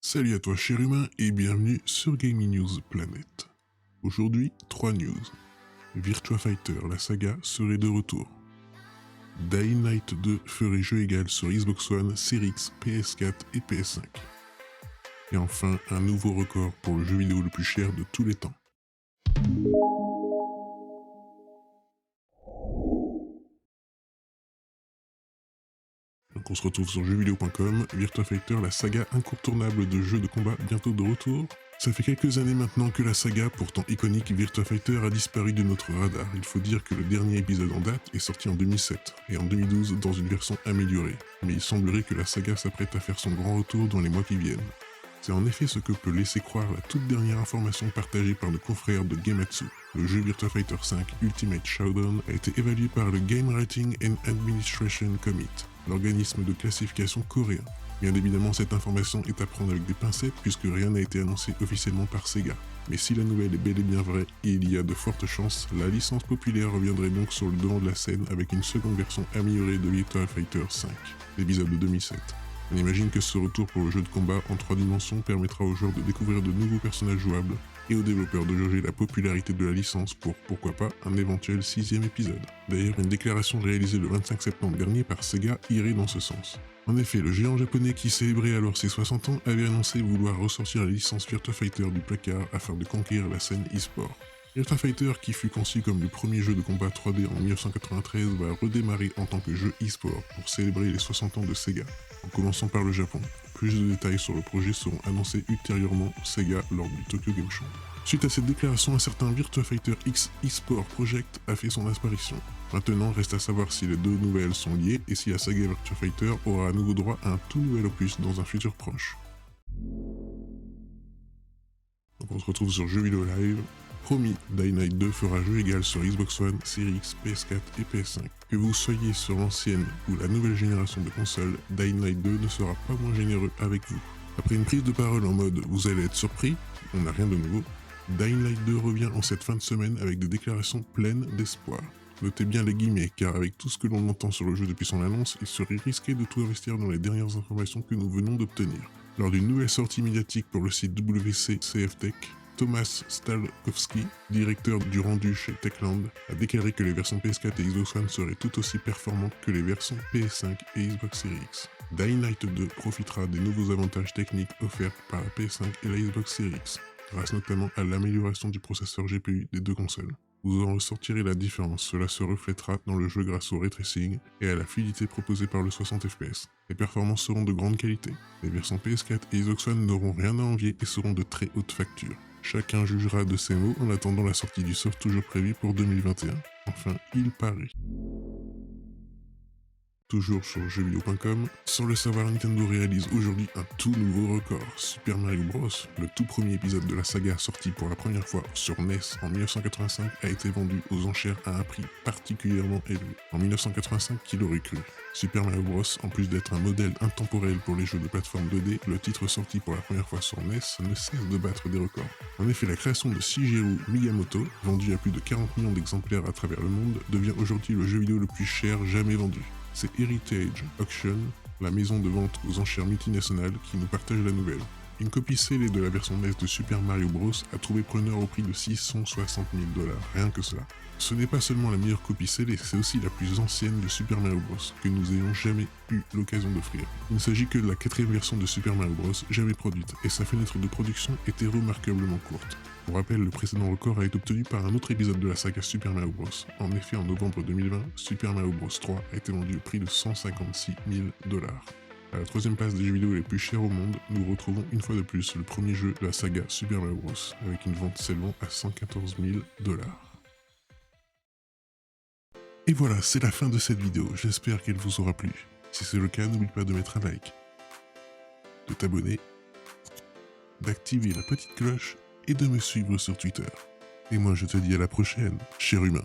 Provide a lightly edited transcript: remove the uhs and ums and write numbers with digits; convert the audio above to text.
Salut à toi cher humain et bienvenue sur Gaming News Planet. Aujourd'hui, 3 news. Virtua Fighter, la saga, serait de retour. Dying Light 2 ferait jeu égal sur Xbox One, Series X, PS4 et PS5. Et enfin, un nouveau record pour le jeu vidéo le plus cher de tous les temps. Donc on se retrouve sur jeuxvideo.com, Virtua Fighter, la saga incontournable de jeux de combat bientôt de retour. Ça fait quelques années maintenant que la saga, pourtant iconique, Virtua Fighter a disparu de notre radar. Il faut dire que le dernier épisode en date est sorti en 2007, et en 2012 dans une version améliorée. Mais il semblerait que la saga s'apprête à faire son grand retour dans les mois qui viennent. C'est en effet ce que peut laisser croire la toute dernière information partagée par nos confrères de Gematsu. Le jeu Virtua Fighter 5 Ultimate Showdown a été évalué par le Game Rating and Administration Committee, l'organisme de classification coréen. Bien évidemment, cette information est à prendre avec des pincettes puisque rien n'a été annoncé officiellement par Sega. Mais si la nouvelle est bel et bien vraie, et il y a de fortes chances, la licence populaire reviendrait donc sur le devant de la scène avec une seconde version améliorée de Virtua Fighter 5, l'épisode de 2007. On imagine que ce retour pour le jeu de combat en 3 dimensions permettra aux joueurs de découvrir de nouveaux personnages jouables et aux développeurs de jauger la popularité de la licence pour, pourquoi pas, un éventuel 6ème épisode. D'ailleurs, une déclaration réalisée le 25 septembre dernier par Sega irait dans ce sens. En effet, le géant japonais qui célébrait alors ses 60 ans avait annoncé vouloir ressortir la licence Virtua Fighter du placard afin de conquérir la scène e-sport. Virtua Fighter, qui fut conçu comme le premier jeu de combat 3D en 1993, va redémarrer en tant que jeu e-sport pour célébrer les 60 ans de Sega, en commençant par le Japon. Plus de détails sur le projet seront annoncés ultérieurement Sega lors du Tokyo Game Show. Suite à cette déclaration, un certain Virtua Fighter X eSport Project a fait son apparition. Maintenant, reste à savoir si les deux nouvelles sont liées et si la saga Virtua Fighter aura à nouveau droit à un tout nouvel opus dans un futur proche. Donc on se retrouve sur Jeux Vidéo Live. Promis, Dying Light 2 fera jeu égal sur Xbox One, Series X, PS4 et PS5. Que vous soyez sur l'ancienne ou la nouvelle génération de consoles, Dying Light 2 ne sera pas moins généreux avec vous. Après une prise de parole en mode « vous allez être surpris », on n'a rien de nouveau, Dying Light 2 revient en cette fin de semaine avec des déclarations pleines d'espoir. Notez bien les guillemets, car avec tout ce que l'on entend sur le jeu depuis son annonce, il serait risqué de tout investir dans les dernières informations que nous venons d'obtenir. Lors d'une nouvelle sortie médiatique pour le site WCCF Tech, Thomas Stalkowski, directeur du rendu chez Techland, a déclaré que les versions PS4 et Xbox One seraient tout aussi performantes que les versions PS5 et Xbox Series X. Dying Light 2 profitera des nouveaux avantages techniques offerts par la PS5 et la Xbox Series X, grâce notamment à l'amélioration du processeur GPU des deux consoles. Vous en ressortirez la différence, cela se reflètera dans le jeu grâce au ray tracing et à la fluidité proposée par le 60 fps. Les performances seront de grande qualité. Les versions PS4 et Xbox One n'auront rien à envier et seront de très haute facture. Chacun jugera de ses mots en attendant la sortie du soft toujours prévue pour 2021. Enfin, il paraît. Toujours sur jeuxvideo.com, sans le savoir, Nintendo réalise aujourd'hui un tout nouveau record. Super Mario Bros, le tout premier épisode de la saga sorti pour la première fois sur NES en 1985, a été vendu aux enchères à un prix particulièrement élevé. En 1985, qui l'aurait cru? Super Mario Bros, en plus d'être un modèle intemporel pour les jeux de plateforme 2D, le titre sorti pour la première fois sur NES ne cesse de battre des records. En effet, la création de Shigeru Miyamoto, vendue à plus de 40 millions d'exemplaires à travers le monde, devient aujourd'hui le jeu vidéo le plus cher jamais vendu. C'est Heritage Auction, la maison de vente aux enchères multinationales, qui nous partage la nouvelle. Une copie scellée de la version NES de Super Mario Bros a trouvé preneur au prix de 660 000 $, rien que cela. Ce n'est pas seulement la meilleure copie scellée, c'est aussi la plus ancienne de Super Mario Bros, que nous ayons jamais eu l'occasion d'offrir. Il ne s'agit que de la 4ème version de Super Mario Bros jamais produite, et sa fenêtre de production était remarquablement courte. Pour rappel, le précédent record a été obtenu par un autre épisode de la saga Super Mario Bros. En effet, en novembre 2020, Super Mario Bros 3 a été vendu au prix de 156 000 $. À la 3ème place des jeux vidéo les plus chers au monde, nous retrouvons une fois de plus le premier jeu de la saga Super Mario Bros, avec une vente s'élevant à 114 000 $. Et voilà, c'est la fin de cette vidéo, j'espère qu'elle vous aura plu. Si c'est le cas, n'oublie pas de mettre un like, de t'abonner, d'activer la petite cloche et de me suivre sur Twitter. Et moi je te dis à la prochaine, cher humain.